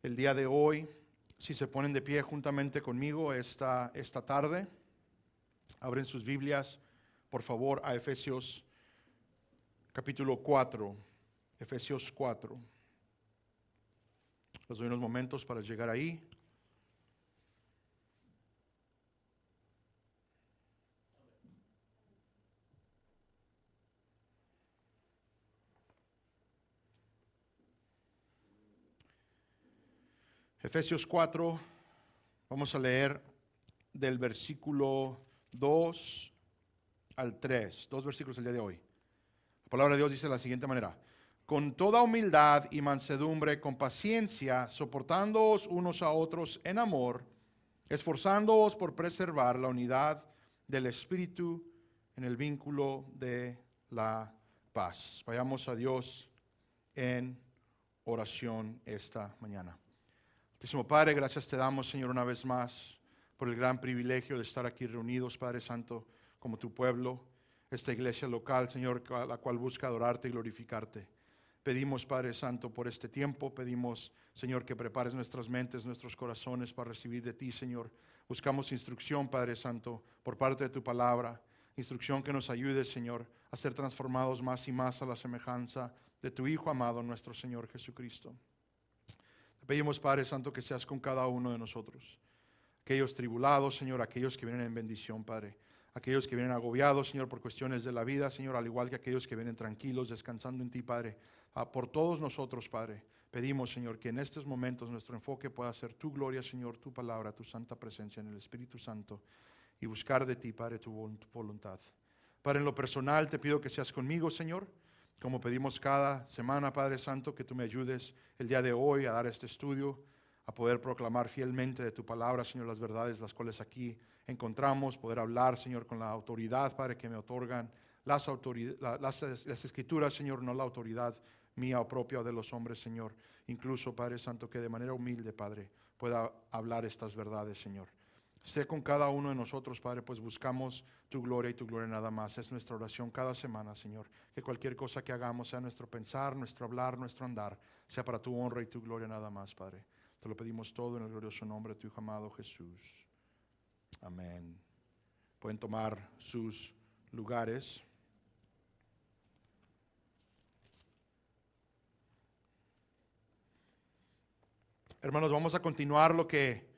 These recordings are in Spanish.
el día de hoy, si se ponen de pie juntamente conmigo esta tarde, abren sus Biblias, por favor, a Efesios capítulo 4. Efesios 4. Les doy unos momentos para llegar ahí. Efesios 4, vamos a leer del versículo 2 al 3, 2 versículos el día de hoy. La palabra de Dios dice de la siguiente manera: con toda humildad y mansedumbre, con paciencia, soportándoos unos a otros en amor, esforzándoos por preservar la unidad del Espíritu en el vínculo de la paz. Vayamos a Dios en oración esta mañana. Altísimo Padre, gracias te damos, Señor, una vez más por el gran privilegio de estar aquí reunidos, Padre Santo, como tu pueblo, esta iglesia local, Señor, la cual busca adorarte y glorificarte. Pedimos, Padre Santo, por este tiempo, pedimos, Señor, que prepares nuestras mentes, nuestros corazones para recibir de ti, Señor. Buscamos instrucción, Padre Santo, por parte de tu palabra, instrucción que nos ayude, Señor, a ser transformados más y más a la semejanza de tu Hijo amado, nuestro Señor Jesucristo. Te pedimos, Padre Santo, que seas con cada uno de nosotros. Aquellos tribulados, Señor, aquellos que vienen en bendición, Padre. Aquellos que vienen agobiados, Señor, por cuestiones de la vida, Señor, al igual que aquellos que vienen tranquilos, descansando en ti, Padre. Por todos nosotros, Padre, pedimos, Señor, que en estos momentos nuestro enfoque pueda ser tu gloria, Señor, tu palabra, tu santa presencia en el Espíritu Santo y buscar de ti, Padre, tu voluntad. Padre, en lo personal te pido que seas conmigo, Señor. Como pedimos cada semana, Padre Santo, que tú me ayudes el día de hoy a dar este estudio, a poder proclamar fielmente de tu palabra, Señor, las verdades las cuales aquí encontramos, poder hablar, Señor, con la autoridad, Padre, que me otorgan las escrituras, Señor, no la autoridad mía o propia o de los hombres, Señor. Incluso, Padre Santo, que de manera humilde, Padre, pueda hablar estas verdades, Señor. Sé con cada uno de nosotros, Padre, pues buscamos tu gloria y tu gloria nada más. Es nuestra oración cada semana, Señor. Que cualquier cosa que hagamos sea nuestro pensar, nuestro hablar, nuestro andar, sea para tu honra y tu gloria nada más, Padre. Te lo pedimos todo en el glorioso nombre de tu Hijo amado Jesús. Amén. Pueden tomar sus lugares. Hermanos, vamos a continuar lo que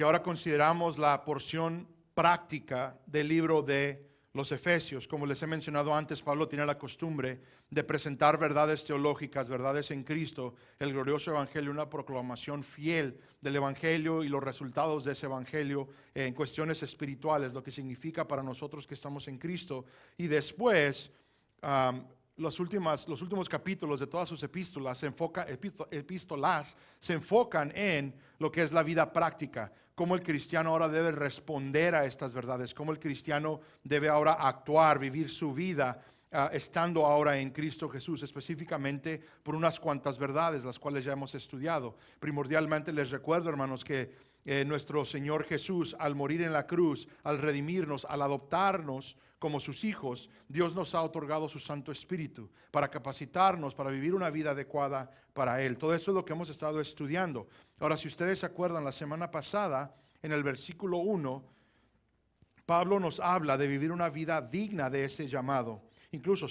ahora consideramos la porción práctica del libro de los Efesios. Como les he mencionado antes, Pablo tiene la costumbre de presentar verdades teológicas, verdades en Cristo, el glorioso Evangelio, una proclamación fiel del Evangelio y los resultados de ese Evangelio en cuestiones espirituales, lo que significa para nosotros que estamos en Cristo. Y después, los últimos capítulos de todas sus epístolas se enfocan en lo que es la vida práctica, cómo el cristiano ahora debe responder a estas verdades, cómo el cristiano debe ahora actuar, vivir su vida estando ahora en Cristo Jesús, específicamente por unas cuantas verdades, las cuales ya hemos estudiado. Primordialmente les recuerdo, hermanos, que nuestro Señor Jesús, al morir en la cruz, al redimirnos, al adoptarnos como sus hijos, Dios nos ha otorgado su Santo Espíritu para capacitarnos, para vivir una vida adecuada para Él. Todo eso es lo que hemos estado estudiando. Ahora, si ustedes se acuerdan, la semana pasada, en el versículo 1, Pablo nos habla de vivir una vida digna de ese llamado. Incluso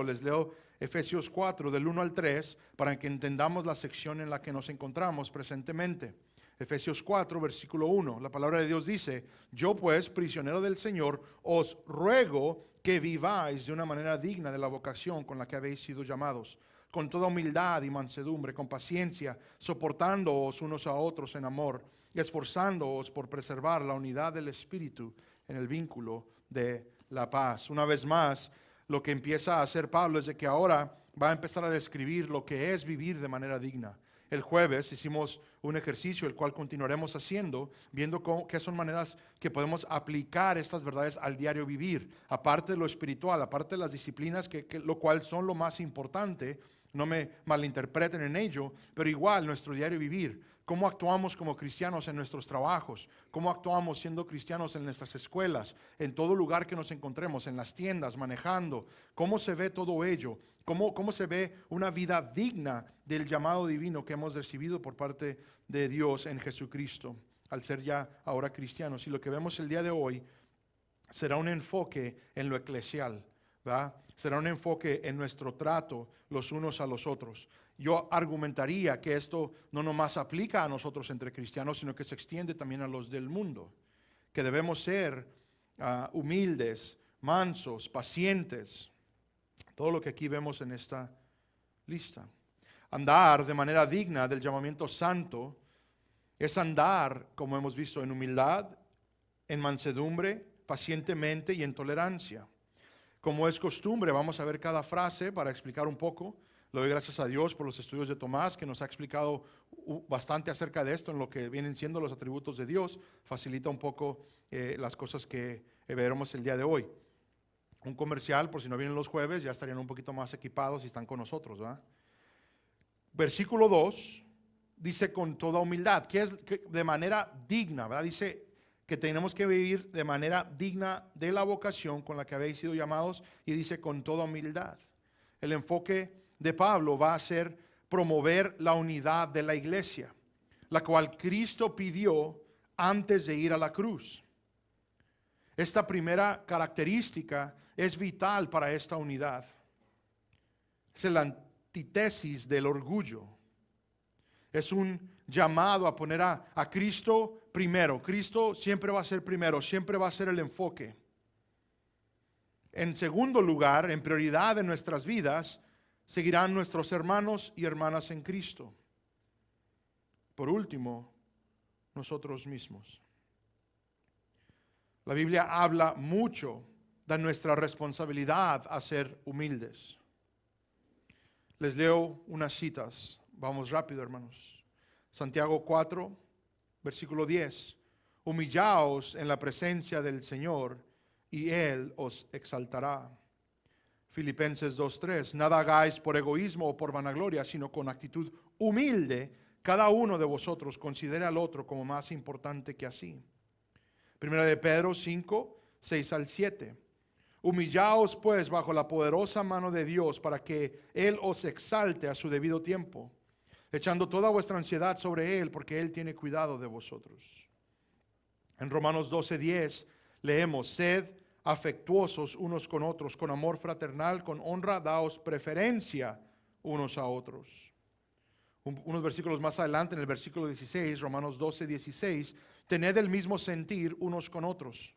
les leo Efesios 4, del 1 al 3, para que entendamos la sección en la que nos encontramos presentemente. Efesios 4, versículo 1, la palabra de Dios dice: yo pues, prisionero del Señor, os ruego que viváis de una manera digna de la vocación con la que habéis sido llamados, con toda humildad y mansedumbre, con paciencia, soportándoos unos a otros en amor, esforzándoos por preservar la unidad del Espíritu en el vínculo de la paz. Una vez más, lo que empieza a hacer Pablo es de que ahora va a empezar a describir lo que es vivir de manera digna. El jueves hicimos un ejercicio, el cual continuaremos haciendo, viendo qué son maneras que podemos aplicar estas verdades al diario vivir, aparte de lo espiritual, aparte de las disciplinas, lo cual son lo más importante. no me malinterpreten en ello, pero igual nuestro diario vivir, cómo actuamos como cristianos en nuestros trabajos, cómo actuamos siendo cristianos en nuestras escuelas, en todo lugar que nos encontremos, en las tiendas, manejando, cómo se ve todo ello, cómo se ve una vida digna del llamado divino que hemos recibido por parte de Dios en Jesucristo, al ser ya ahora cristianos. Y lo que vemos el día de hoy será un enfoque en lo eclesial, ¿verdad? Será un enfoque en nuestro trato los unos a los otros. Yo argumentaría que esto no nomás aplica a nosotros entre cristianos, sino que se extiende también a los del mundo, que debemos ser humildes, mansos, pacientes, todo lo que aquí vemos en esta lista. Andar de manera digna del llamamiento santo es andar, como hemos visto, en humildad, en mansedumbre, pacientemente y en tolerancia. Como es costumbre, vamos a ver cada frase para explicar un poco. Le doy gracias a Dios por los estudios de Tomás, que nos ha explicado bastante acerca de esto, en lo que vienen siendo los atributos de Dios. Facilita un poco las cosas que veremos el día de hoy. Un comercial, por si no vienen los jueves, ya estarían un poquito más equipados y están con nosotros, ¿verdad? Versículo 2 dice con toda humildad, que es de manera digna, ¿verdad? Dice que tenemos que vivir de manera digna de la vocación con la que habéis sido llamados, y dice con toda humildad. El enfoque de Pablo va a ser promover la unidad de la iglesia, la cual Cristo pidió antes de ir a la cruz. Esta primera característica es vital para esta unidad. Es la antítesis del orgullo. Es un llamado a poner a Cristo primero. Cristo siempre va a ser primero, siempre va a ser el enfoque. En segundo lugar, en prioridad en nuestras vidas, seguirán nuestros hermanos y hermanas en Cristo. Por último, nosotros mismos. La Biblia habla mucho de nuestra responsabilidad a ser humildes. Les leo unas citas. Vamos rápido, hermanos. Santiago 4, versículo 10. Humillaos en la presencia del Señor y Él os exaltará. Filipenses 2:3. Nada hagáis por egoísmo o por vanagloria, sino con actitud humilde. Cada uno de vosotros considere al otro como más importante que a sí. Primera de Pedro 5, 6 al 7. Humillaos pues bajo la poderosa mano de Dios para que Él os exalte a su debido tiempo, echando toda vuestra ansiedad sobre Él, porque Él tiene cuidado de vosotros. En Romanos 12:10 leemos, sed afectuosos unos con otros, con amor fraternal, con honra, daos preferencia unos a otros. Unos versículos más adelante, en el versículo 16, Romanos 12:16, tened el mismo sentir unos con otros.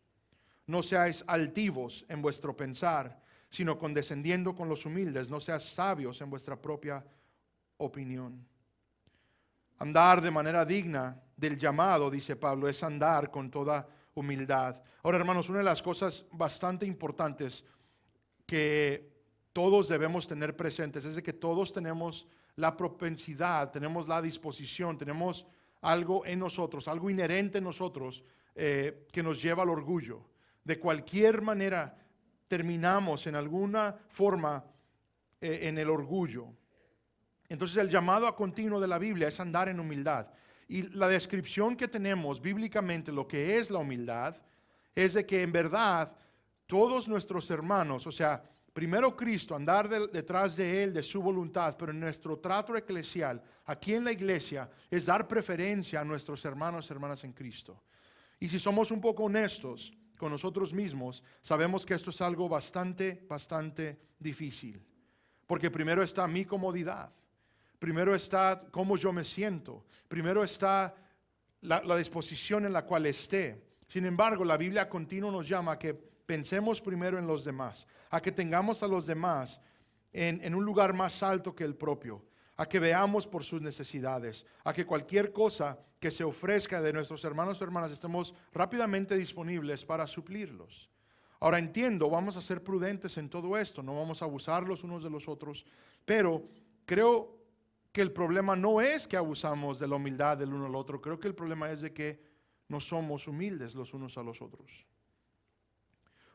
No seáis altivos en vuestro pensar, sino condescendiendo con los humildes. No seáis sabios en vuestra propia opinión. Andar de manera digna del llamado, dice Pablo, es andar con toda humildad. Ahora, hermanos, una de las cosas bastante importantes que todos debemos tener presentes es de que todos tenemos la propensidad, tenemos la disposición, tenemos algo en nosotros, algo inherente en nosotros que nos lleva al orgullo. De cualquier manera terminamos en alguna forma en el orgullo. Entonces el llamado a continuo de la Biblia es andar en humildad. Y la descripción que tenemos bíblicamente, lo que es la humildad, es de que en verdad todos nuestros hermanos, o sea, primero Cristo, andar detrás de Él, de su voluntad, pero en nuestro trato eclesial, aquí en la iglesia, es dar preferencia a nuestros hermanos y hermanas en Cristo. Y si somos un poco honestos con nosotros mismos, sabemos que esto es algo bastante difícil. Porque primero está mi comodidad, primero está cómo yo me siento, primero está la disposición en la cual esté. Sin embargo, la Biblia continuo nos llama a que pensemos primero en los demás, a que tengamos a los demás en un lugar más alto que el propio, a que veamos por sus necesidades, a que cualquier cosa que se ofrezca de nuestros hermanos o hermanas estemos rápidamente disponibles para suplirlos. Ahora entiendo, vamos a ser prudentes en todo esto, no vamos a abusar los unos de los otros, pero creo que el problema no es que abusamos de la humildad del uno al otro, creo que el problema es de que no somos humildes los unos a los otros.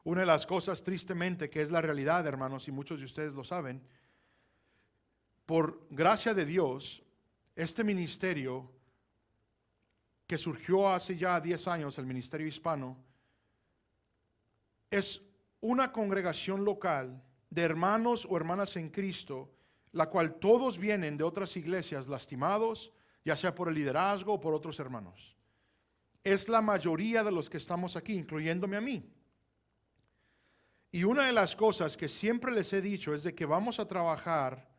Una de las cosas tristemente que es la realidad, hermanos, y muchos de ustedes lo saben, por gracia de Dios, este ministerio que surgió hace ya 10 años, el Ministerio Hispano, es una congregación local de hermanos o hermanas en Cristo, la cual todos vienen de otras iglesias lastimados, ya sea por el liderazgo o por otros hermanos. Es la mayoría de los que estamos aquí, incluyéndome a mí. Y una de las cosas que siempre les he dicho es de que vamos a trabajar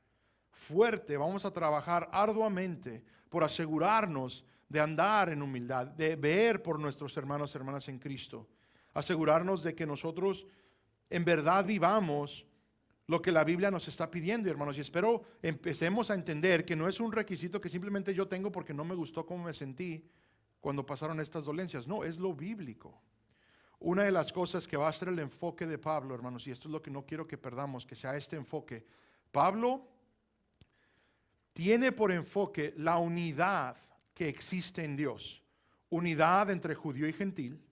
fuerte, vamos a trabajar arduamente por asegurarnos de andar en humildad, de ver por nuestros hermanos y hermanas en Cristo, asegurarnos de que nosotros en verdad vivamos lo que la Biblia nos está pidiendo, hermanos. Y espero empecemos a entender que no es un requisito que simplemente yo tengo porque no me gustó cómo me sentí cuando pasaron estas dolencias. No, es lo bíblico. Una de las cosas que va a ser el enfoque de Pablo, hermanos, y esto es lo que no quiero que perdamos, que sea este enfoque. Pablo tiene por enfoque la unidad que existe en Dios. Unidad entre judío y gentil,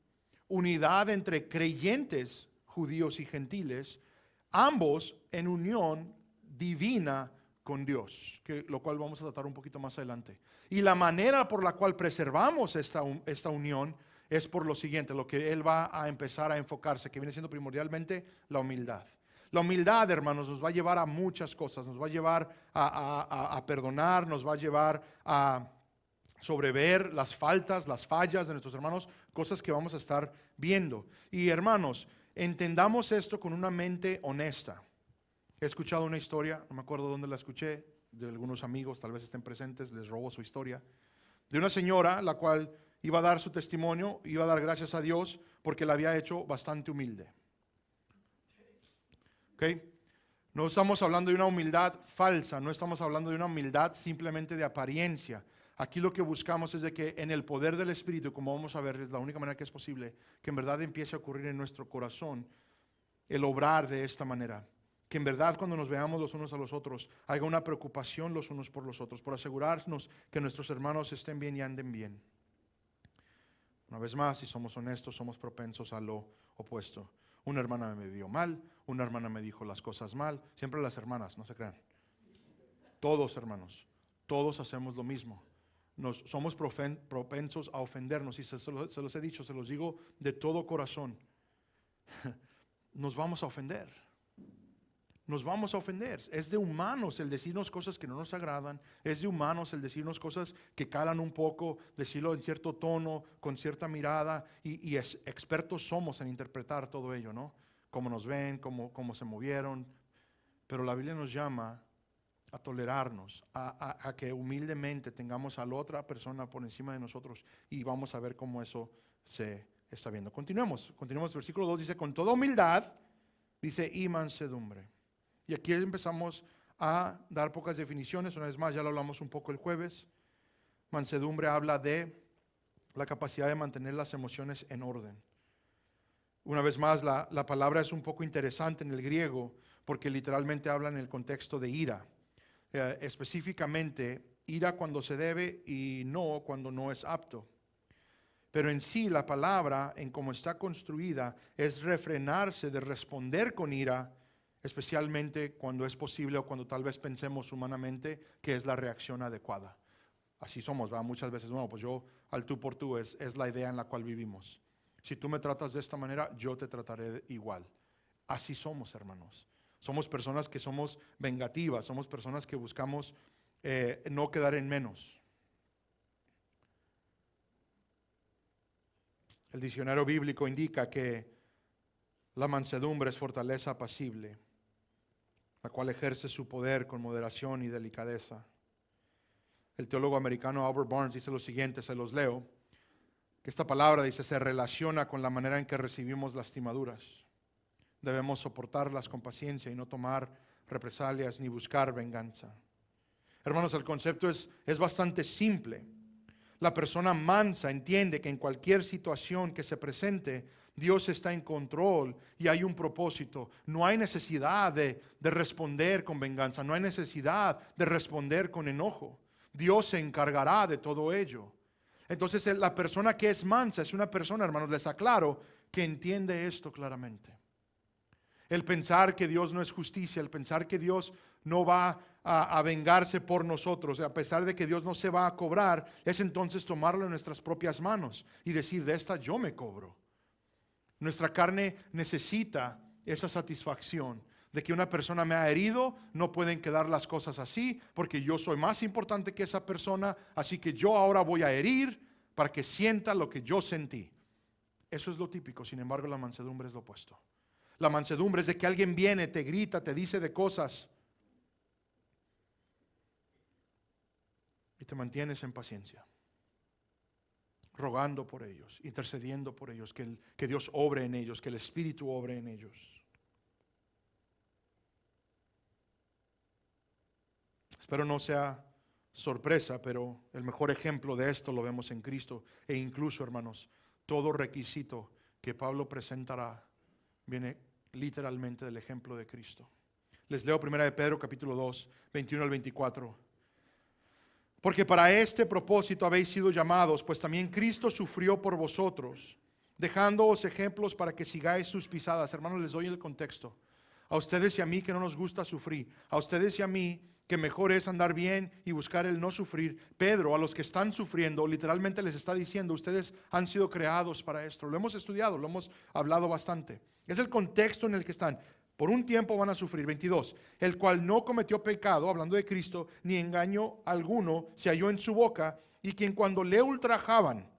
unidad entre creyentes judíos y gentiles, ambos en unión divina con Dios, lo cual vamos a tratar un poquito más adelante. Y la manera por la cual preservamos esta unión es por lo siguiente, lo que él va a empezar a enfocarse, que viene siendo primordialmente la humildad. La humildad, hermanos, nos va a llevar a muchas cosas, nos va a llevar a perdonar, nos va a llevar a sobrever las faltas, las fallas de nuestros hermanos, cosas que vamos a estar viendo. Y hermanos, entendamos esto con una mente honesta. He escuchado una historia, no me acuerdo dónde la escuché, de algunos amigos, tal vez estén presentes, les robo su historia, de una señora la cual iba a dar su testimonio, iba a dar gracias a Dios porque la había hecho bastante humilde. ¿Ok? No estamos hablando de una humildad falsa, no estamos hablando de una humildad simplemente de apariencia. Aquí lo que buscamos es de que en el poder del Espíritu, como vamos a ver, es la única manera que es posible, que en verdad empiece a ocurrir en nuestro corazón el obrar de esta manera. Que en verdad cuando nos veamos los unos a los otros, haya una preocupación los unos por los otros, por asegurarnos que nuestros hermanos estén bien y anden bien. Una vez más, si somos honestos, somos propensos a lo opuesto. Una hermana me vio mal, una hermana me dijo las cosas mal, siempre las hermanas, no se crean. Todos hermanos, todos hacemos lo mismo. Somos propensos a ofendernos y se los he dicho, se los digo de todo corazón. Nos vamos a ofender. Nos vamos a ofender. Es de humanos el decirnos cosas que no nos agradan. Es de humanos el decirnos cosas que calan un poco, decirlo en cierto tono, con cierta mirada. Y expertos somos en interpretar todo ello, ¿no? Cómo nos ven, cómo se movieron. Pero la Biblia nos llama a tolerarnos, a que humildemente tengamos a la otra persona por encima de nosotros y vamos a ver cómo eso se está viendo. Continuemos, versículo 2 dice, con toda humildad, dice, y mansedumbre. Y aquí empezamos a dar pocas definiciones, una vez más, ya lo hablamos un poco el jueves. Mansedumbre habla de la capacidad de mantener las emociones en orden. Una vez más, la palabra es un poco interesante en el griego, porque literalmente habla en el contexto de ira. Específicamente, ira cuando se debe y no cuando no es apto. Pero en sí la palabra, en cómo está construida, es refrenarse de responder con ira, especialmente cuando es posible o cuando tal vez pensemos humanamente que es la reacción adecuada. Así somos, ¿verdad? Muchas veces, bueno, pues yo al tú por tú es la idea en la cual vivimos. Si tú me tratas de esta manera, yo te trataré igual. Así somos, hermanos. Somos personas que somos vengativas, somos personas que buscamos no quedar en menos. El diccionario bíblico indica que la mansedumbre es fortaleza apacible, la cual ejerce su poder con moderación y delicadeza. El teólogo americano Albert Barnes dice lo siguiente, se los leo, que esta palabra dice se relaciona con la manera en que recibimos lastimaduras. Debemos soportarlas con paciencia y no tomar represalias ni buscar venganza. Hermanos, el concepto es bastante simple. La persona mansa entiende que en cualquier situación que se presente, Dios está en control y hay un propósito. No hay necesidad de responder con venganza, no hay necesidad de responder con enojo. Dios se encargará de todo ello. Entonces, la persona que es mansa es una persona, hermanos, les aclaro, que entiende esto claramente. El pensar que Dios no es justicia, el pensar que Dios no va a vengarse por nosotros, a pesar de que Dios no se va a cobrar, es entonces tomarlo en nuestras propias manos y decir, de esta yo me cobro. Nuestra carne necesita esa satisfacción de que una persona me ha herido, no pueden quedar las cosas así, porque yo soy más importante que esa persona, así que yo ahora voy a herir para que sienta lo que yo sentí. Eso es lo típico, sin embargo la mansedumbre es lo opuesto. La mansedumbre es de que alguien viene, te grita, te dice de cosas y te mantienes en paciencia, rogando por ellos, intercediendo por ellos, que Dios obre en ellos, que el Espíritu obre en ellos. Espero no sea sorpresa, pero el mejor ejemplo de esto lo vemos en Cristo. E incluso, hermanos, todo requisito que Pablo presentará viene literalmente del ejemplo de Cristo. Les leo 1 de Pedro capítulo 2, 21 al 24. Porque para este propósito habéis sido llamados, pues también Cristo sufrió por vosotros, dejándoos ejemplos para que sigáis sus pisadas. Hermanos, les doy el contexto. A ustedes y a mí que no nos gusta sufrir, a ustedes y a mí que mejor es andar bien y buscar el no sufrir. Pedro, a los que están sufriendo, literalmente les está diciendo, ustedes han sido creados para esto. Lo hemos estudiado, lo hemos hablado bastante. Es el contexto en el que están. Por un tiempo van a sufrir. 22. El cual no cometió pecado, hablando de Cristo, ni engaño alguno se halló en su boca, y quien cuando le ultrajaban,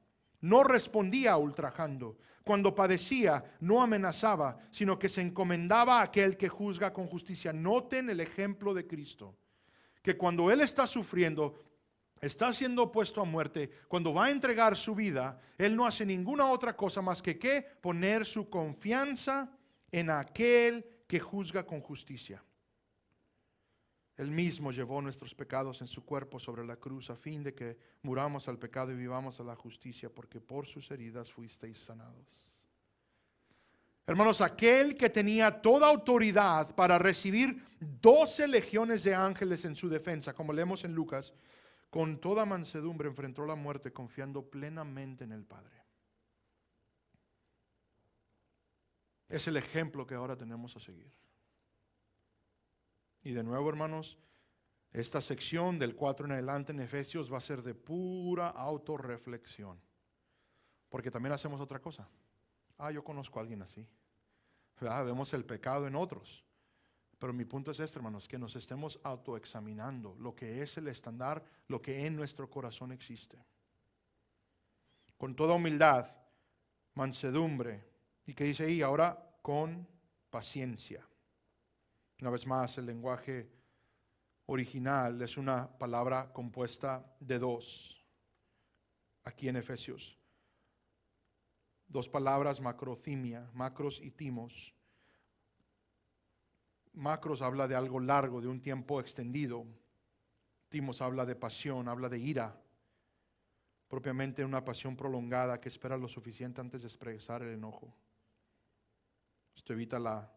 no respondía ultrajando. Cuando padecía, no amenazaba, sino que se encomendaba a aquel que juzga con justicia. Noten el ejemplo de Cristo, que cuando Él está sufriendo, está siendo puesto a muerte, cuando va a entregar su vida, Él no hace ninguna otra cosa más que ¿qué? Poner su confianza en aquel que juzga con justicia. Él mismo llevó nuestros pecados en su cuerpo sobre la cruz a fin de que muramos al pecado y vivamos a la justicia, porque por sus heridas fuisteis sanados. Hermanos, aquel que tenía toda autoridad para recibir 12 legiones de ángeles en su defensa, como leemos en Lucas, con toda mansedumbre enfrentó la muerte confiando plenamente en el Padre. Es el ejemplo que ahora tenemos a seguir. Y de nuevo, hermanos, esta sección del 4 en adelante en Efesios va a ser de pura autorreflexión. Porque también hacemos otra cosa. Yo conozco a alguien así. Vemos el pecado en otros. Pero mi punto es este, hermanos, que nos estemos autoexaminando lo que es el estándar, lo que en nuestro corazón existe. Con toda humildad, mansedumbre, y que dice ahí ahora con paciencia. Una vez más, el lenguaje original es una palabra compuesta de dos. Aquí en Efesios. Dos palabras, macrothimia, macros y timos. Macros habla de algo largo, de un tiempo extendido. Timos habla de pasión, habla de ira. Propiamente una pasión prolongada que espera lo suficiente antes de expresar el enojo. Esto evita la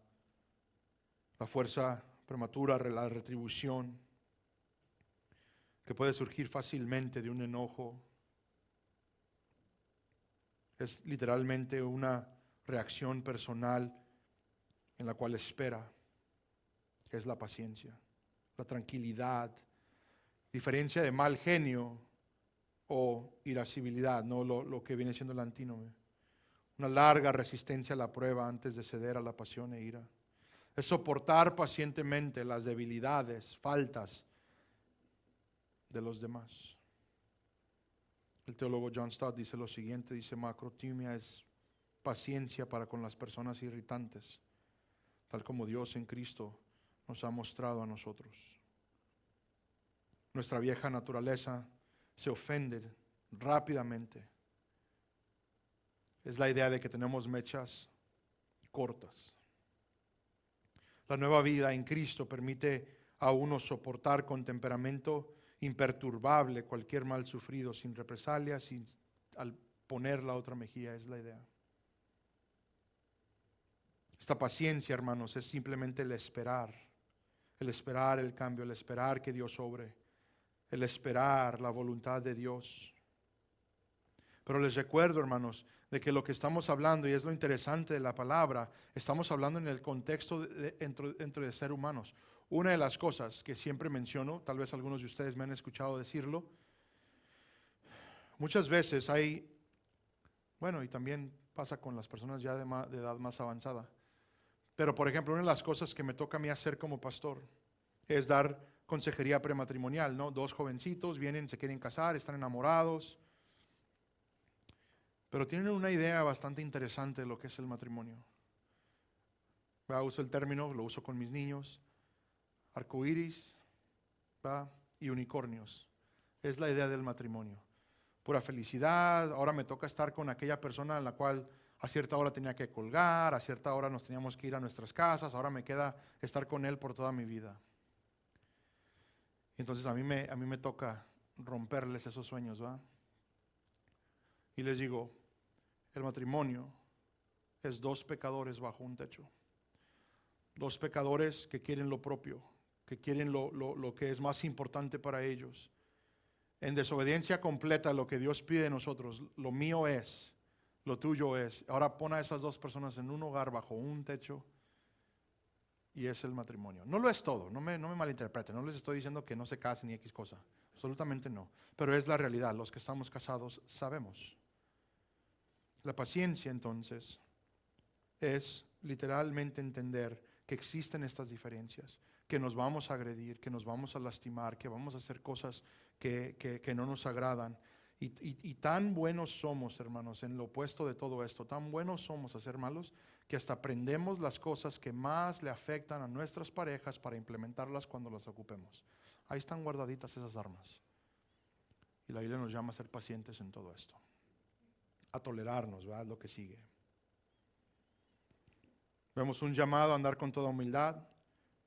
fuerza prematura, la retribución que puede surgir fácilmente de un enojo. Es literalmente una reacción personal en la cual espera. Es la paciencia, la tranquilidad, diferencia de mal genio o irascibilidad, no lo que viene siendo el antínome. Una larga resistencia a la prueba antes de ceder a la pasión e ira. Es soportar pacientemente las debilidades, faltas de los demás. El teólogo John Stott dice lo siguiente, dice macrotimia es paciencia para con las personas irritantes, tal como Dios en Cristo nos ha mostrado a nosotros. Nuestra vieja naturaleza se ofende rápidamente. Es la idea de que tenemos mechas cortas. La nueva vida en Cristo permite a uno soportar con temperamento imperturbable cualquier mal sufrido, sin represalias, sin al poner la otra mejilla, es la idea. Esta paciencia, hermanos, es simplemente el esperar el cambio, el esperar que Dios obre, el esperar la voluntad de Dios. Pero les recuerdo, hermanos, de que lo que estamos hablando, y es lo interesante de la palabra, estamos hablando en el contexto dentro de ser humanos. Una de las cosas que siempre menciono, tal vez algunos de ustedes me han escuchado decirlo, muchas veces hay, bueno, y también pasa con las personas ya de edad más avanzada, pero por ejemplo, una de las cosas que me toca a mí hacer como pastor es dar consejería prematrimonial, ¿no? Dos jovencitos vienen, se quieren casar, están enamorados, pero tienen una idea bastante interesante de lo que es el matrimonio. Uso el término, lo uso con mis niños, arcoíris y unicornios. Es la idea del matrimonio. Pura felicidad, ahora me toca estar con aquella persona en la cual a cierta hora tenía que colgar, a cierta hora nos teníamos que ir a nuestras casas, ahora me queda estar con él por toda mi vida. Entonces a mí me toca romperles esos sueños, ¿va? Y les digo, el matrimonio es dos pecadores bajo un techo. Dos pecadores que quieren lo propio, que quieren lo que es más importante para ellos. En desobediencia completa a lo que Dios pide de nosotros, lo mío es, lo tuyo es. Ahora pon a esas dos personas en un hogar bajo un techo y es el matrimonio. No lo es todo, no me malinterpreten, no les estoy diciendo que no se casen ni X cosa, absolutamente no. Pero es la realidad, los que estamos casados sabemos. La paciencia entonces es literalmente entender que existen estas diferencias, que nos vamos a agredir, que nos vamos a lastimar, que vamos a hacer cosas que no nos agradan. Y tan buenos somos, hermanos, en lo opuesto de todo esto, tan buenos somos a ser malos, que hasta aprendemos las cosas que más le afectan a nuestras parejas para implementarlas cuando las ocupemos. Ahí están guardaditas esas armas. Y la Biblia nos llama a ser pacientes en todo esto, a tolerarnos, ¿verdad? Lo que sigue. Vemos un llamado a andar con toda humildad,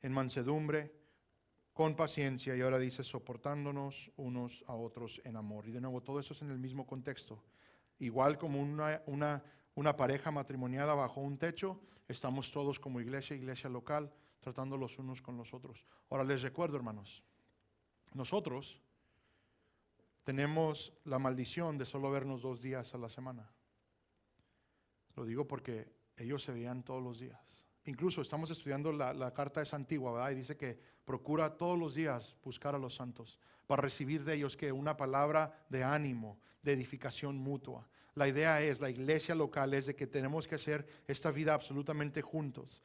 en mansedumbre, con paciencia, y ahora dice soportándonos unos a otros en amor. Y de nuevo, todo eso es en el mismo contexto. Igual como una pareja matrimoniada bajo un techo, estamos todos como iglesia local, tratando los unos con los otros. Ahora les recuerdo, hermanos, nosotros tenemos la maldición de solo vernos 2 días a la semana. Lo digo porque ellos se veían todos los días. Incluso estamos estudiando la carta es antigua, ¿verdad? Y dice que procura todos los días buscar a los santos para recibir de ellos que una palabra de ánimo, de edificación mutua. La idea es, la iglesia local es de que tenemos que hacer esta vida absolutamente juntos,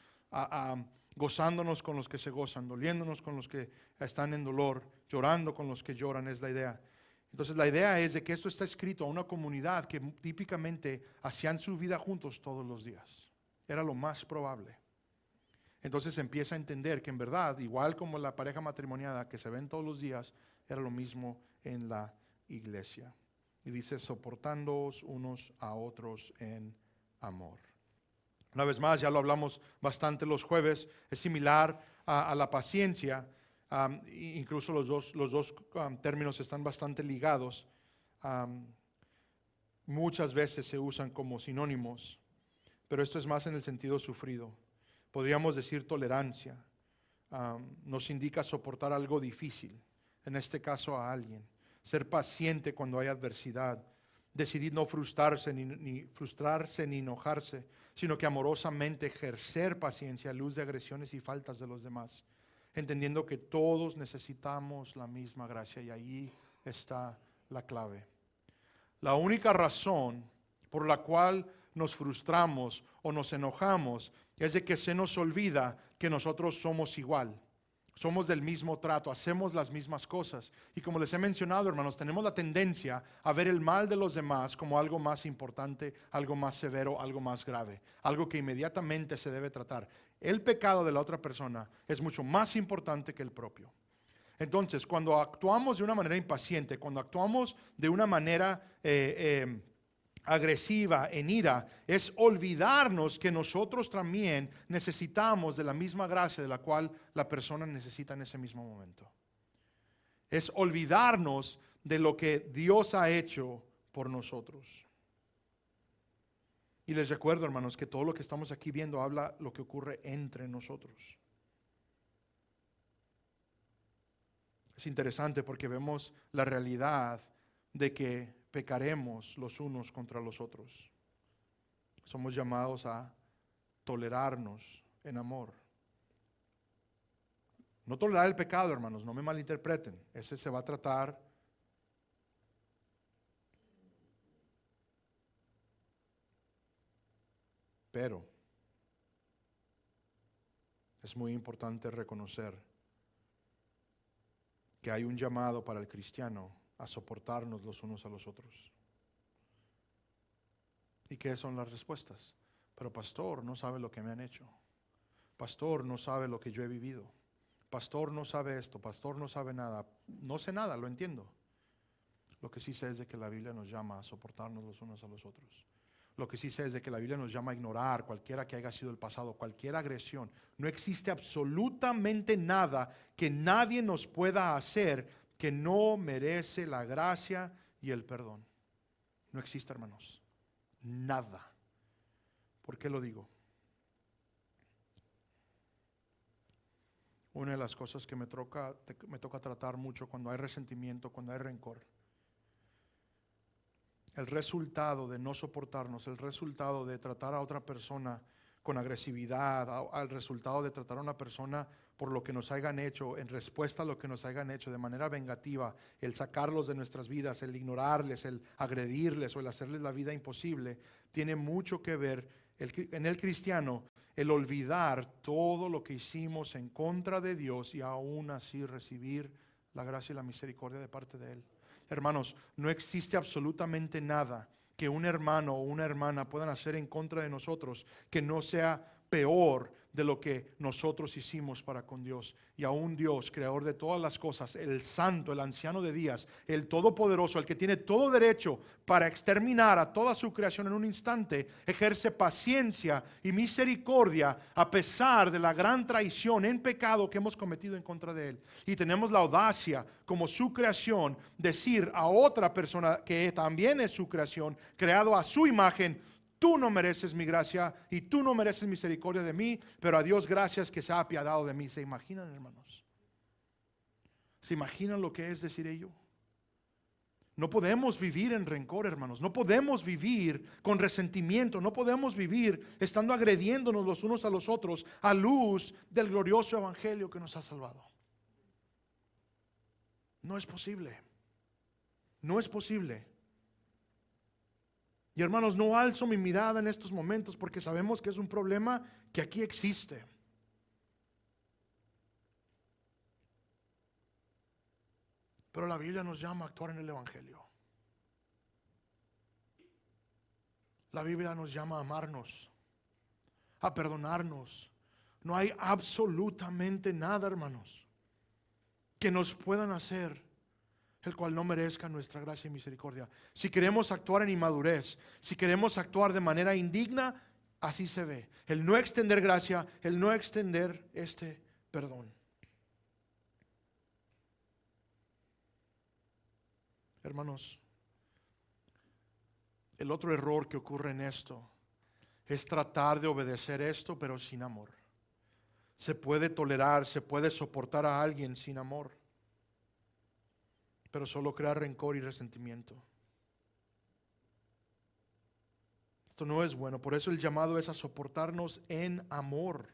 gozándonos con los que se gozan, doliéndonos con los que están en dolor, llorando con los que lloran, es la idea. Entonces la idea es de que esto está escrito a una comunidad que típicamente hacían su vida juntos todos los días. Era lo más probable. Entonces empieza a entender que en verdad, igual como la pareja matrimoniada que se ven todos los días, era lo mismo en la iglesia. Y dice, soportándoos unos a otros en amor. Una vez más, ya lo hablamos bastante los jueves, es similar a la paciencia. Incluso los dos términos están bastante ligados. Muchas veces se usan como sinónimos, pero esto es más en el sentido sufrido. Podríamos decir tolerancia. Nos indica soportar algo difícil, en este caso a alguien. Ser paciente cuando hay adversidad. Decidir no frustrarse ni enojarse, sino que amorosamente ejercer paciencia a luz de agresiones y faltas de los demás, entendiendo que todos necesitamos la misma gracia, y ahí está la clave. La única razón por la cual nos frustramos o nos enojamos es de que se nos olvida que nosotros somos igual. Somos del mismo trato, hacemos las mismas cosas. Y como les he mencionado, hermanos, tenemos la tendencia a ver el mal de los demás como algo más importante, algo más severo, algo más grave, algo que inmediatamente se debe tratar. El pecado de la otra persona es mucho más importante que el propio. Entonces, cuando actuamos de una manera impaciente, cuando actuamos de una manera agresiva, en ira, es olvidarnos que nosotros también necesitamos de la misma gracia de la cual la persona necesita en ese mismo momento. Es olvidarnos de lo que Dios ha hecho por nosotros. Y les recuerdo, hermanos, que todo lo que estamos aquí viendo habla lo que ocurre entre nosotros. Es interesante porque vemos la realidad de que pecaremos los unos contra los otros. Somos llamados a tolerarnos en amor. No tolerar el pecado, hermanos, no me malinterpreten. Ese se va a tratar. Pero es muy importante reconocer que hay un llamado para el cristiano a soportarnos los unos a los otros. ¿Y qué son las respuestas? Pero pastor, no sabe lo que me han hecho. Pastor, no sabe lo que yo he vivido. Pastor, no sabe esto. Pastor, no sabe nada. No sé nada, lo entiendo. Lo que sí sé es de que la Biblia nos llama a soportarnos los unos a los otros. Lo que sí sé es de que la Biblia nos llama a ignorar cualquiera que haya sido el pasado, cualquier agresión. No existe absolutamente nada que nadie nos pueda hacer que no merece la gracia y el perdón. No existe, hermanos. Nada. ¿Por qué lo digo? Una de las cosas que me toca tratar mucho cuando hay resentimiento, cuando hay rencor, el resultado de no soportarnos, el resultado de tratar a otra persona con agresividad, al resultado de tratar a una persona por lo que nos hayan hecho, en respuesta a lo que nos hayan hecho de manera vengativa, el sacarlos de nuestras vidas, el ignorarles, el agredirles o el hacerles la vida imposible, tiene mucho que ver en el cristiano el olvidar todo lo que hicimos en contra de Dios y aún así recibir la gracia y la misericordia de parte de Él. Hermanos, no existe absolutamente nada que un hermano o una hermana puedan hacer en contra de nosotros que no sea peor de lo que nosotros hicimos para con Dios. Y aún Dios, creador de todas las cosas, el santo, el anciano de días, el todopoderoso, el que tiene todo derecho para exterminar a toda su creación en un instante, ejerce paciencia y misericordia a pesar de la gran traición en pecado que hemos cometido en contra de Él. Y tenemos la audacia, como su creación, decir a otra persona que también es su creación, creado a su imagen: tú no mereces mi gracia y tú no mereces misericordia de mí, pero a Dios gracias que se ha apiadado de mí. ¿Se imaginan, hermanos? ¿Se imaginan lo que es decir ello? No podemos vivir en rencor, hermanos. No podemos vivir con resentimiento. No podemos vivir estando agrediéndonos los unos a los otros a luz del glorioso evangelio que nos ha salvado. No es posible. No es posible. Y hermanos, no alzo mi mirada en estos momentos porque sabemos que es un problema que aquí existe. Pero la Biblia nos llama a actuar en el evangelio. La Biblia nos llama a amarnos, a perdonarnos. No hay absolutamente nada, hermanos, que nos puedan hacer el cual no merezca nuestra gracia y misericordia. Si queremos actuar en inmadurez, si queremos actuar de manera indigna, así se ve. El no extender gracia, el no extender este perdón. Hermanos, el otro error que ocurre en esto es tratar de obedecer esto, pero sin amor. Se puede tolerar, se puede soportar a alguien sin amor, pero solo crea rencor y resentimiento. Esto no es bueno. Por eso el llamado es a soportarnos en amor,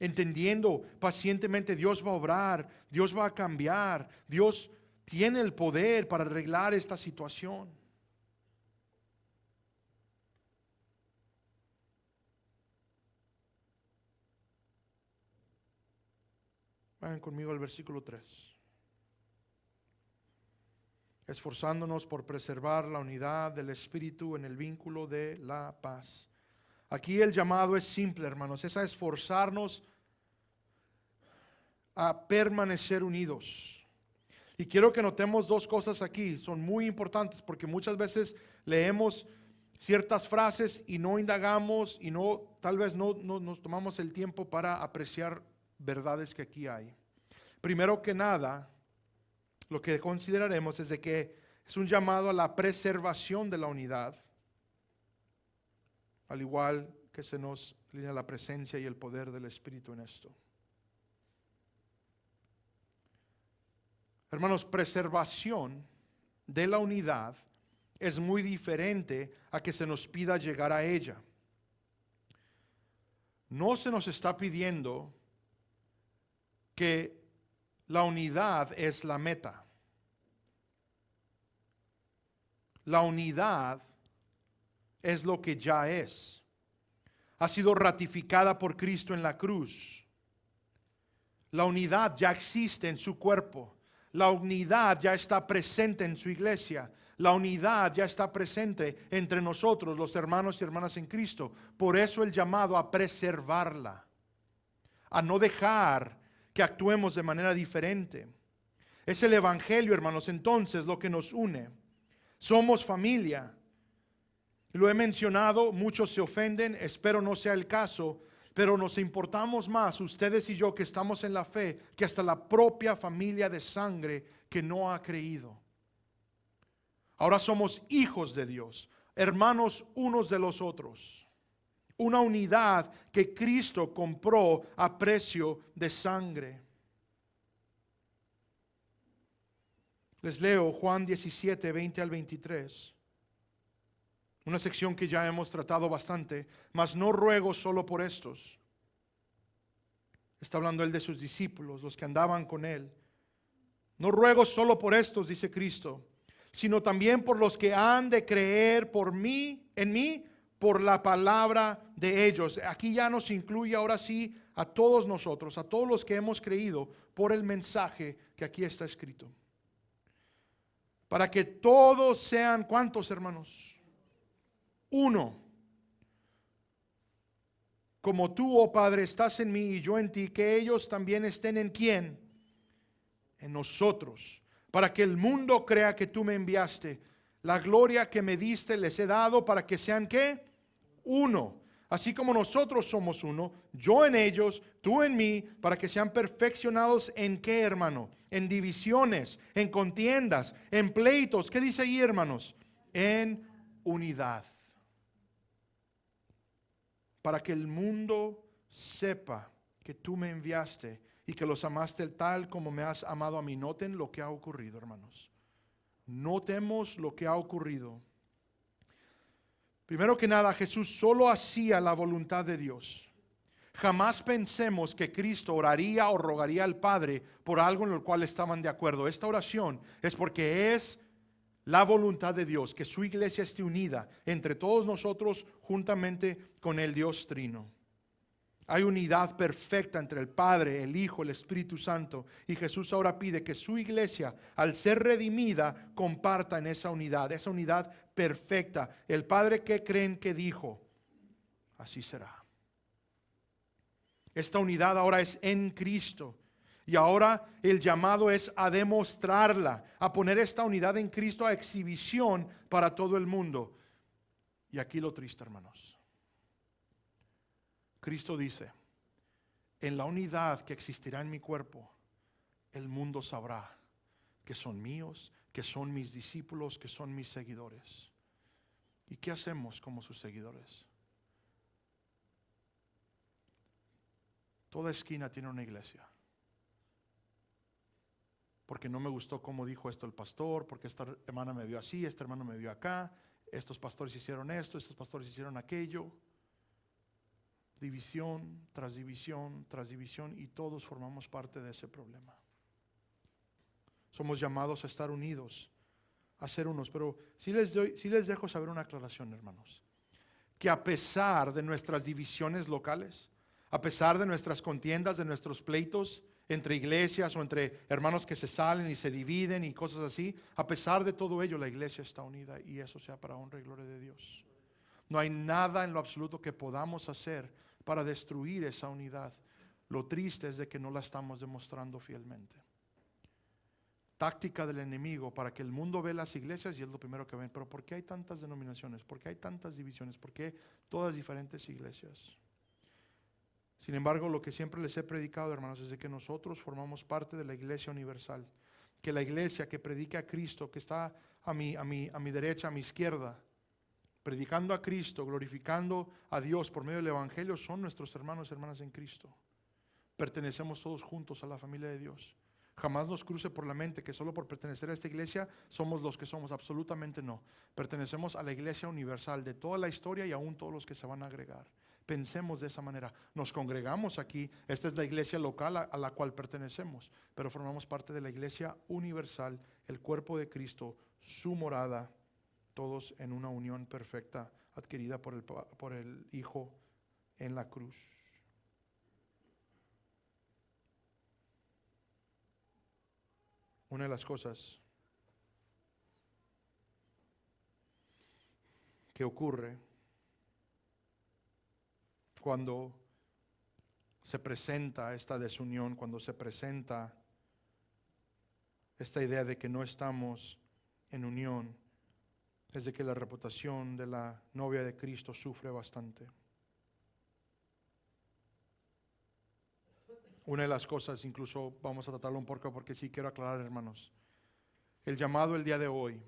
entendiendo pacientemente Dios va a obrar, Dios va a cambiar, Dios tiene el poder para arreglar esta situación. Vayan conmigo al versículo 3. Esforzándonos por preservar la unidad del Espíritu en el vínculo de la paz. Aquí el llamado es simple, hermanos, es a esforzarnos a permanecer unidos. Y quiero que notemos dos cosas aquí, son muy importantes porque muchas veces leemos ciertas frases y no indagamos y tal vez no nos tomamos el tiempo para apreciar verdades que aquí hay. Primero que nada, lo que consideraremos es de que es un llamado a la preservación de la unidad, al igual que se nos linea la presencia y el poder del Espíritu en esto. Hermanos, preservación de la unidad es muy diferente a que se nos pida llegar a ella. No se nos está pidiendo que la unidad es la meta. La unidad es lo que ya es. Ha sido ratificada por Cristo en la cruz. La unidad ya existe en su cuerpo. La unidad ya está presente en su iglesia. La unidad ya está presente entre nosotros, los hermanos y hermanas en Cristo. Por eso el llamado a preservarla, a no dejar que actuemos de manera diferente. Es el evangelio, hermanos, entonces lo que nos une. Somos familia. Lo he mencionado, muchos se ofenden, espero no sea el caso, pero nos importamos más ustedes y yo que estamos en la fe que hasta la propia familia de sangre que no ha creído. Ahora somos hijos de Dios, hermanos unos de los otros. Una unidad que Cristo compró a precio de sangre. Les leo Juan 17, 20 al 23. Una sección que ya hemos tratado bastante. Mas no ruego solo por estos. Está hablando él de sus discípulos, los que andaban con él. No ruego solo por estos, dice Cristo, sino también por los que han de creer por mí, en mí, por la palabra de ellos. Aquí ya nos incluye ahora sí a todos nosotros, a todos los que hemos creído por el mensaje que aquí está escrito. Para que todos sean, ¿cuántos, hermanos? Uno. Como tú, oh Padre, estás en mí y yo en ti, que ellos también estén en ¿quién? En nosotros. Para que el mundo crea que tú me enviaste. La gloria que me diste les he dado para que sean ¿qué? Uno. Así como nosotros somos uno, yo en ellos, tú en mí, para que sean perfeccionados en ¿qué, hermano? En divisiones, en contiendas, en pleitos. ¿Qué dice ahí, hermanos? En unidad. Para que el mundo sepa que tú me enviaste y que los amaste tal como me has amado a mí. Noten lo que ha ocurrido, hermanos. Notemos lo que ha ocurrido. Primero que nada, Jesús solo hacía la voluntad de Dios. Jamás pensemos que Cristo oraría o rogaría al Padre por algo en lo cual estaban de acuerdo. Esta oración es porque es la voluntad de Dios, que su iglesia esté unida entre todos nosotros juntamente con el Dios Trino. Hay unidad perfecta entre el Padre, el Hijo, el Espíritu Santo. Y Jesús ahora pide que su iglesia, al ser redimida, comparta en esa unidad perfecta. El Padre, ¿qué creen que dijo? Así será. Esta unidad ahora es en Cristo. Y ahora el llamado es a demostrarla, a poner esta unidad en Cristo a exhibición para todo el mundo. Y aquí lo triste, hermanos. Cristo dice, en la unidad que existirá en mi cuerpo, el mundo sabrá que son míos, que son mis discípulos, que son mis seguidores. ¿Y qué hacemos como sus seguidores? Toda esquina tiene una iglesia. Porque no me gustó cómo dijo esto el pastor, porque esta hermana me vio así, este hermano me vio acá, estos pastores hicieron esto, estos pastores hicieron aquello. División tras división tras división, y todos formamos parte de ese problema. Somos llamados a estar unidos, a ser unos, pero sí les dejo saber una aclaración, hermanos, que a pesar de nuestras divisiones locales, a pesar de nuestras contiendas, de nuestros pleitos entre iglesias o entre hermanos que se salen y se dividen y cosas así, a pesar de todo ello, la iglesia está unida, y eso sea para honra y gloria de Dios. No hay nada en lo absoluto que podamos hacer para destruir esa unidad. Lo triste es de que no la estamos demostrando fielmente. Táctica del enemigo para que el mundo vea las iglesias y es lo primero que ven. Pero ¿por qué hay tantas denominaciones? ¿Por qué hay tantas divisiones? ¿Por qué todas diferentes iglesias? Sin embargo, lo que siempre les he predicado, hermanos, es de que nosotros formamos parte de la iglesia universal. Que la iglesia que predica a Cristo, que está a mi derecha, a mi izquierda, predicando a Cristo, glorificando a Dios por medio del Evangelio, son nuestros hermanos y hermanas en Cristo. Pertenecemos todos juntos a la familia de Dios. Jamás nos cruce por la mente que solo por pertenecer a esta iglesia somos los que somos. Absolutamente no. Pertenecemos a la iglesia universal de toda la historia y aún todos los que se van a agregar. Pensemos de esa manera. Nos congregamos aquí. Esta es la iglesia local a la cual pertenecemos, pero formamos parte de la iglesia universal, el cuerpo de Cristo, su morada, todos en una unión perfecta adquirida por el Hijo en la cruz. Una de las cosas que ocurre cuando se presenta esta desunión, cuando se presenta esta idea de que no estamos en unión, es de que la reputación de la novia de Cristo sufre bastante. Una de las cosas, incluso vamos a tratarlo un poco porque sí quiero aclarar, hermanos, el llamado el día de hoy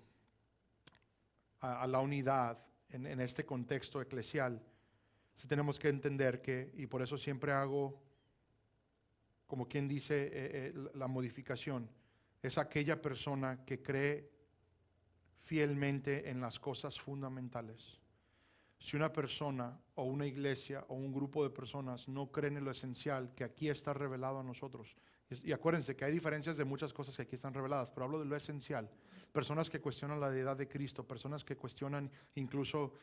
a la unidad en este contexto eclesial, sí tenemos que entender que, y por eso siempre hago, como quien dice, la modificación, es aquella persona que cree fielmente en las cosas fundamentales. Si una persona o una iglesia o un grupo de personas no creen en lo esencial que aquí está revelado a nosotros, y acuérdense que hay diferencias de muchas cosas que aquí están reveladas, pero hablo de lo esencial. Personas que cuestionan la deidad de Cristo, personas que cuestionan incluso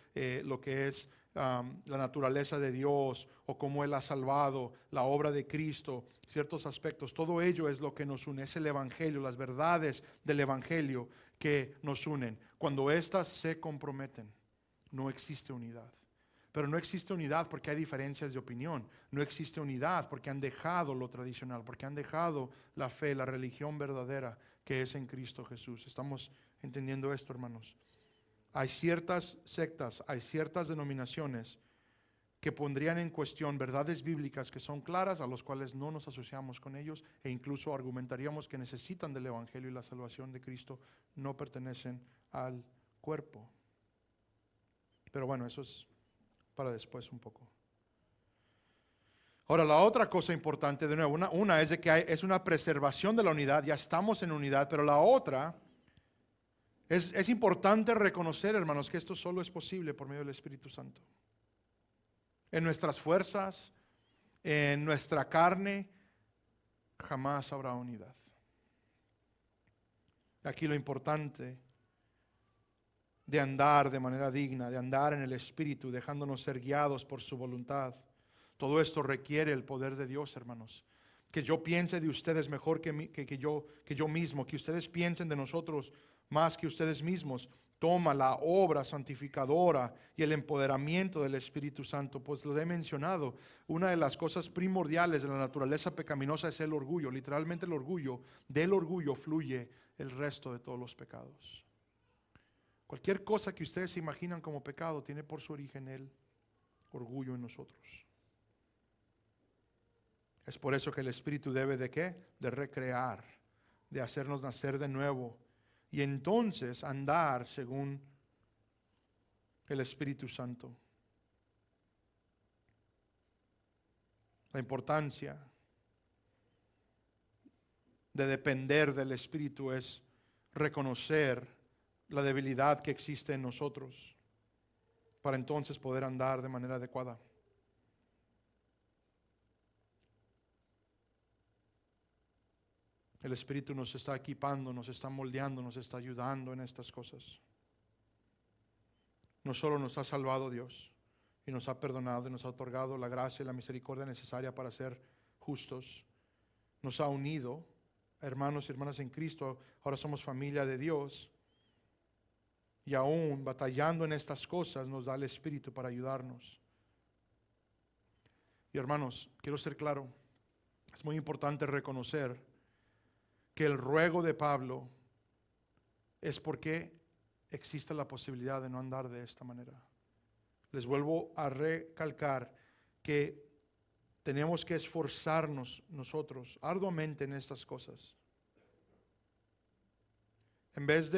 lo que es la naturaleza de Dios o cómo Él ha salvado, la obra de Cristo, ciertos aspectos. Todo ello es lo que nos une, es el Evangelio, las verdades del Evangelio que nos unen. Cuando éstas se comprometen, no existe unidad. Pero no existe unidad porque hay diferencias de opinión. No existe unidad porque han dejado lo tradicional, porque han dejado la fe, la religión verdadera que es en Cristo Jesús. ¿Estamos entendiendo esto, hermanos? Hay ciertas sectas, hay ciertas denominaciones que pondrían en cuestión verdades bíblicas que son claras, a los cuales no nos asociamos con ellos, e incluso argumentaríamos que necesitan del Evangelio y la salvación de Cristo, no pertenecen al cuerpo. Pero bueno, eso es para después un poco. Ahora, la otra cosa importante, de nuevo, una es de que es una preservación de la unidad, ya estamos en unidad, pero la otra es importante reconocer, hermanos, que esto solo es posible por medio del Espíritu Santo. En nuestras fuerzas, en nuestra carne, jamás habrá unidad. Aquí lo importante de andar de manera digna, de andar en el Espíritu, dejándonos ser guiados por su voluntad. Todo esto requiere el poder de Dios, hermanos. Que yo piense de ustedes mejor que yo mismo, que ustedes piensen de nosotros más que ustedes mismos. Toma la obra santificadora y el empoderamiento del Espíritu Santo. Pues lo he mencionado, una de las cosas primordiales de la naturaleza pecaminosa es el orgullo. Literalmente el orgullo, del orgullo fluye el resto de todos los pecados. Cualquier cosa que ustedes se imaginan como pecado tiene por su origen el orgullo en nosotros. Es por eso que el Espíritu debe de ¿qué? De recrear, de hacernos nacer de nuevo y entonces andar según el Espíritu Santo. La importancia de depender del Espíritu es reconocer la debilidad que existe en nosotros para entonces poder andar de manera adecuada. El Espíritu nos está equipando, nos está moldeando, nos está ayudando en estas cosas. No solo nos ha salvado Dios y nos ha perdonado y nos ha otorgado la gracia y la misericordia necesaria para ser justos, nos ha unido, hermanos y hermanas en Cristo, ahora somos familia de Dios. Y aún batallando en estas cosas nos da el Espíritu para ayudarnos. Y hermanos, quiero ser claro, es muy importante reconocer que el ruego de Pablo es porque existe la posibilidad de no andar de esta manera. Les vuelvo a recalcar que tenemos que esforzarnos nosotros arduamente en estas cosas. En vez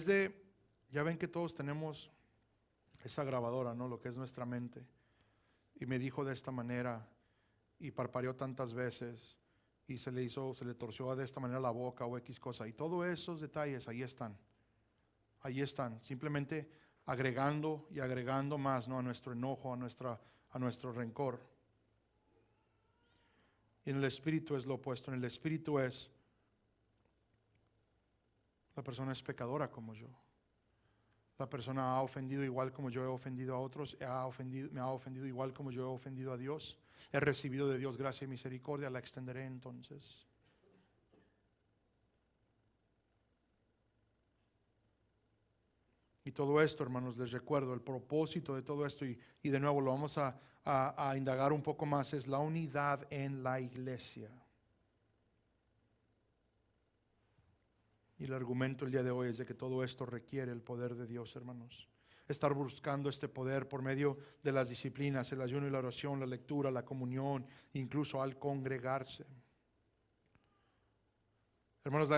de, ya ven que todos tenemos esa grabadora, ¿no? Lo que es nuestra mente. Y me dijo de esta manera, y parpadeó tantas veces, y se le torció de esta manera la boca o X cosa. Y todos esos detalles ahí están. Ahí están. Simplemente agregando y agregando más, ¿no?, a nuestro enojo, a nuestro rencor. Y en el espíritu es lo opuesto. En el espíritu es, la persona es pecadora como yo. La persona ha ofendido igual como yo he ofendido a otros, me ha ofendido igual como yo he ofendido a Dios. He recibido de Dios gracia y misericordia, la extenderé entonces. Y todo esto, hermanos, les recuerdo, el propósito de todo esto, y de nuevo lo vamos a indagar un poco más, es la unidad en la iglesia. Y el argumento el día de hoy es de que todo esto requiere el poder de Dios, hermanos. Estar buscando este poder por medio de las disciplinas, el ayuno y la oración, la lectura, la comunión, incluso al congregarse. Hermanos,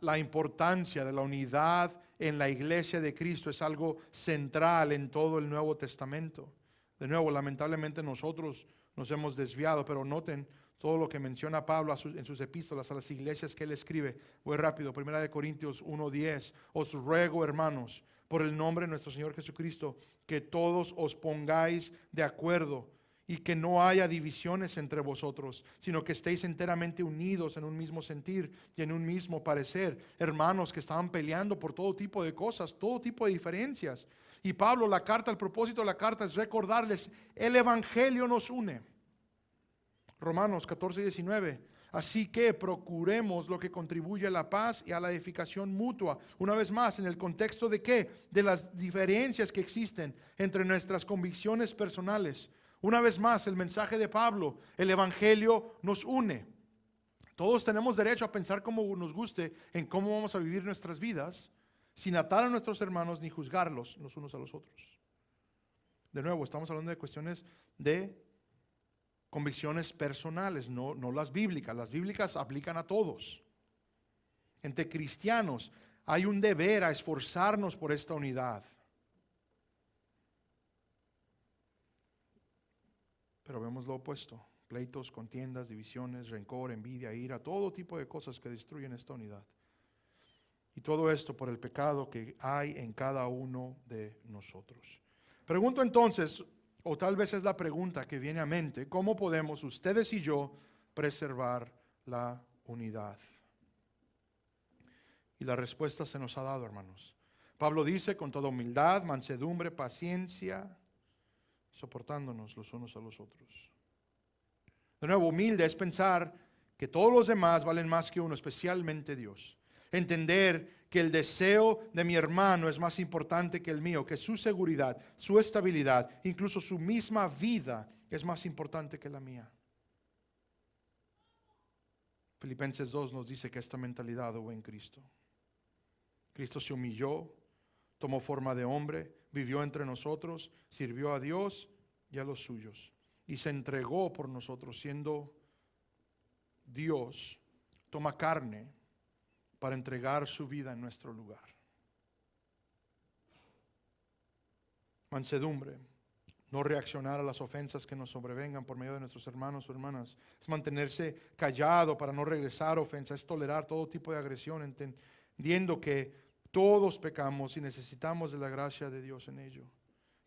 la importancia de la unidad en la iglesia de Cristo es algo central en todo el Nuevo Testamento. De nuevo, lamentablemente nosotros nos hemos desviado, pero noten todo lo que menciona Pablo en sus epístolas a las iglesias que él escribe. Voy rápido, 1 Corintios 1:10. Os ruego, hermanos, por el nombre de nuestro Señor Jesucristo, que todos os pongáis de acuerdo y que no haya divisiones entre vosotros, sino que estéis enteramente unidos en un mismo sentir y en un mismo parecer. Hermanos que estaban peleando por todo tipo de cosas, todo tipo de diferencias. Y Pablo, el propósito de la carta es recordarles, el evangelio nos une. Romanos 14:19. Así que procuremos lo que contribuye a la paz y a la edificación mutua. Una vez más, ¿en el contexto de qué? De las diferencias que existen entre nuestras convicciones personales. Una vez más, el mensaje de Pablo, el evangelio nos une. Todos tenemos derecho a pensar como nos guste en cómo vamos a vivir nuestras vidas, sin atar a nuestros hermanos ni juzgarlos los unos a los otros. De nuevo, estamos hablando de cuestiones de convicciones personales, no las bíblicas. Las bíblicas aplican a todos. Entre cristianos hay un deber a esforzarnos por esta unidad. Pero vemos lo opuesto: pleitos, contiendas, divisiones, rencor, envidia, ira, todo tipo de cosas que destruyen esta unidad. Y todo esto por el pecado que hay en cada uno de nosotros. Pregunto entonces, o tal vez es la pregunta que viene a mente, ¿cómo podemos ustedes y yo preservar la unidad? Y la respuesta se nos ha dado, hermanos. Pablo dice, con toda humildad, mansedumbre, paciencia, soportándonos los unos a los otros. De nuevo, humilde es pensar que todos los demás valen más que uno, especialmente Dios. Entender que el deseo de mi hermano es más importante que el mío, que su seguridad, su estabilidad, incluso su misma vida es más importante que la mía. Filipenses 2 nos dice que esta mentalidad hubo en Cristo. Cristo se humilló, tomó forma de hombre, vivió entre nosotros, sirvió a Dios y a los suyos, y se entregó por nosotros, siendo Dios, toma carne para entregar su vida en nuestro lugar. Mansedumbre, no reaccionar a las ofensas que nos sobrevengan por medio de nuestros hermanos o hermanas. Es mantenerse callado para no regresar ofensas, es tolerar todo tipo de agresión, entendiendo que todos pecamos y necesitamos de la gracia de Dios en ello.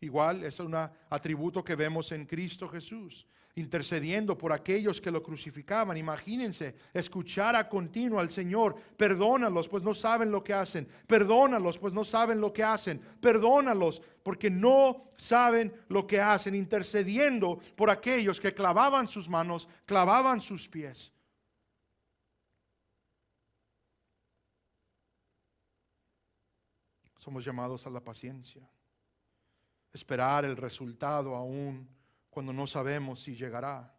Igual es un atributo que vemos en Cristo Jesús, intercediendo por aquellos que lo crucificaban. Imagínense, escuchar a continuo al Señor: perdónalos, pues no saben lo que hacen. Perdónalos, pues no saben lo que hacen. Perdónalos, porque no saben lo que hacen. Intercediendo por aquellos que clavaban sus manos, clavaban sus pies. Somos llamados a la paciencia. Esperar el resultado aún cuando no sabemos si llegará.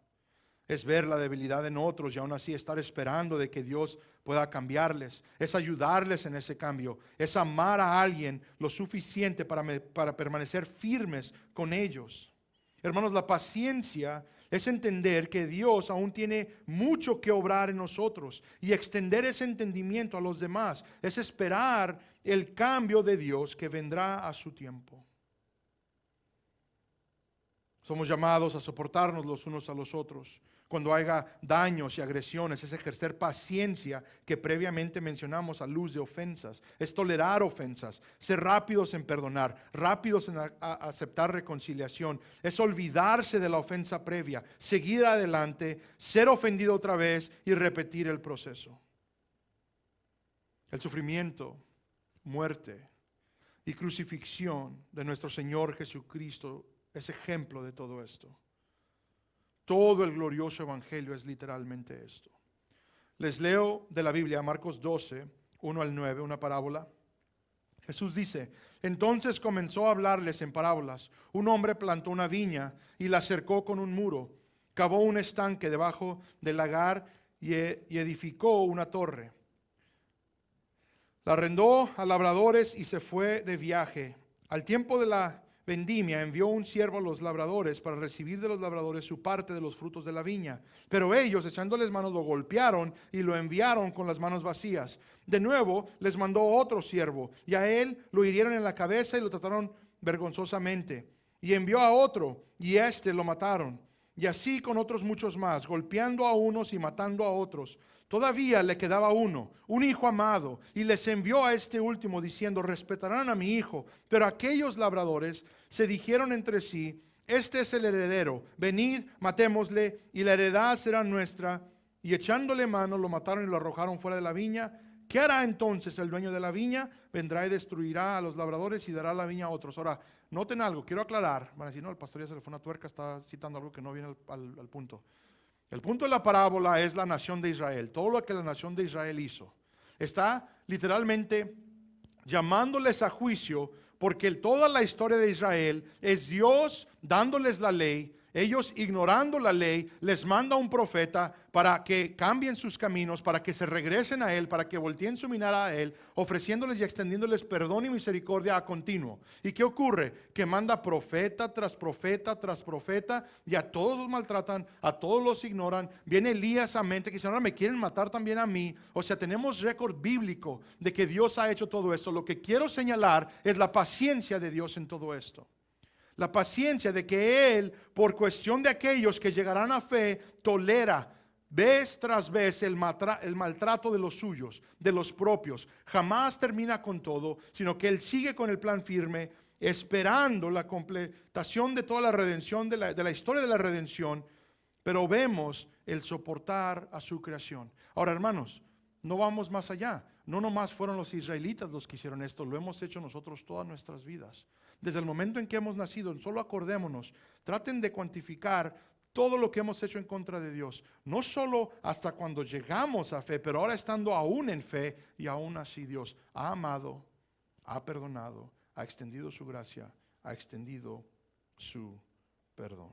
Es ver la debilidad en otros y aún así estar esperando de que Dios pueda cambiarles. Es ayudarles en ese cambio. Es amar a alguien lo suficiente para permanecer firmes con ellos. Hermanos, la paciencia es entender que Dios aún tiene mucho que obrar en nosotros y extender ese entendimiento a los demás. Es esperar el cambio de Dios que vendrá a su tiempo. Somos llamados a soportarnos los unos a los otros Cuando haya daños y agresiones, es ejercer paciencia que previamente mencionamos a luz de ofensas. Es tolerar ofensas, ser rápidos en perdonar, rápidos en aceptar reconciliación. Es olvidarse de la ofensa previa, seguir adelante, ser ofendido otra vez y repetir el proceso. El sufrimiento, muerte y crucifixión de nuestro Señor Jesucristo es ejemplo de todo esto. Todo el glorioso evangelio es literalmente esto. Les leo de la Biblia, Marcos 12, 1 al 9, una parábola. Jesús dice: entonces comenzó a hablarles en parábolas. Un hombre plantó una viña y la cercó con un muro, cavó un estanque debajo del lagar y edificó una torre. La arrendó a labradores y se fue de viaje. Al tiempo de la vendimia envió un siervo a los labradores para recibir de los labradores su parte de los frutos de la viña. Pero ellos, echándoles manos, lo golpearon y lo enviaron con las manos vacías. De nuevo les mandó otro siervo, y a él lo hirieron en la cabeza y lo trataron vergonzosamente. Y envió a otro, y éste lo mataron. Y así con otros muchos más, golpeando a unos y matando a otros. Todavía le quedaba uno, un hijo amado, y les envió a este último diciendo: respetarán a mi hijo. Pero aquellos labradores se dijeron entre sí: este es el heredero, venid, matémosle, y la heredad será nuestra. Y echándole mano, lo mataron y lo arrojaron fuera de la viña. ¿Qué hará entonces el dueño de la viña? Vendrá y destruirá a los labradores y dará la viña a otros. Ahora, noten algo, quiero aclarar. Van a decir: no, el pastor ya se le fue una tuerca, está citando algo que no viene al punto. El punto de la parábola es la nación de Israel, todo lo que la nación de Israel hizo. Está literalmente llamándoles a juicio, porque toda la historia de Israel es Dios dándoles la ley. Ellos, ignorando la ley, les manda un profeta para que cambien sus caminos, para que se regresen a Él, para que volteen su mirada a Él, ofreciéndoles y extendiéndoles perdón y misericordia a continuo. ¿Y qué ocurre? Que manda profeta tras profeta tras profeta, y a todos los maltratan, a todos los ignoran. Viene Elías a mente que dice: ahora me quieren matar también a mí. O sea, tenemos récord bíblico de que Dios ha hecho todo esto. Lo que quiero señalar es la paciencia de Dios en todo esto. La paciencia de que Él, por cuestión de aquellos que llegarán a fe, tolera vez tras vez el maltrato de los suyos, de los propios. Jamás termina con todo, sino que Él sigue con el plan firme, esperando la completación de toda la redención, de la historia de la redención. Pero vemos el soportar a su creación. Ahora, hermanos, no vamos más allá. No nomás fueron los israelitas los que hicieron esto, lo hemos hecho nosotros todas nuestras vidas. Desde el momento en que hemos nacido, solo acordémonos, traten de cuantificar todo lo que hemos hecho en contra de Dios. No solo hasta cuando llegamos a fe, pero ahora estando aún en fe, y aún así Dios ha amado, ha perdonado, ha extendido su gracia, ha extendido su perdón.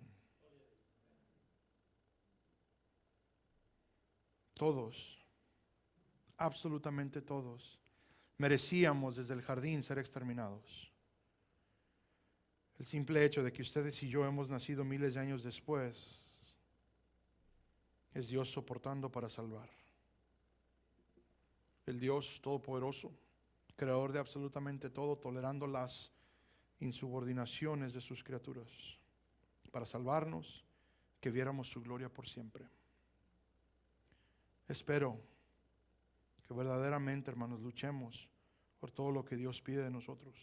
Todos, absolutamente todos, merecíamos desde el jardín ser exterminados. El simple hecho de que ustedes y yo hemos nacido miles de años después es Dios soportando para salvar. El Dios todopoderoso, creador de absolutamente todo, tolerando las insubordinaciones de sus criaturas para salvarnos, que viéramos su gloria por siempre. Espero que verdaderamente, hermanos, luchemos por todo lo que Dios pide de nosotros.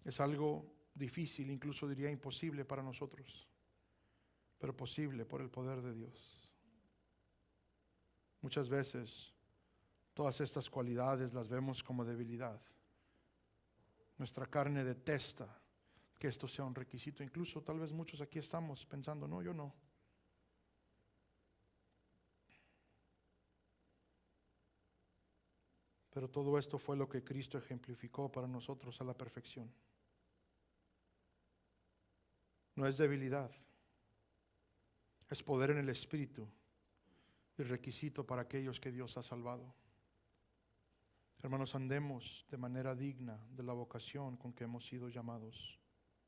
Es algo difícil, incluso diría imposible para nosotros, pero posible por el poder de Dios. Muchas veces todas estas cualidades las vemos como debilidad. Nuestra carne detesta que esto sea un requisito. Incluso tal vez muchos aquí estamos pensando: no, yo no. Pero todo esto fue lo que Cristo ejemplificó para nosotros a la perfección. No es debilidad, es poder en el Espíritu y requisito para aquellos que Dios ha salvado. Hermanos, andemos de manera digna de la vocación con que hemos sido llamados.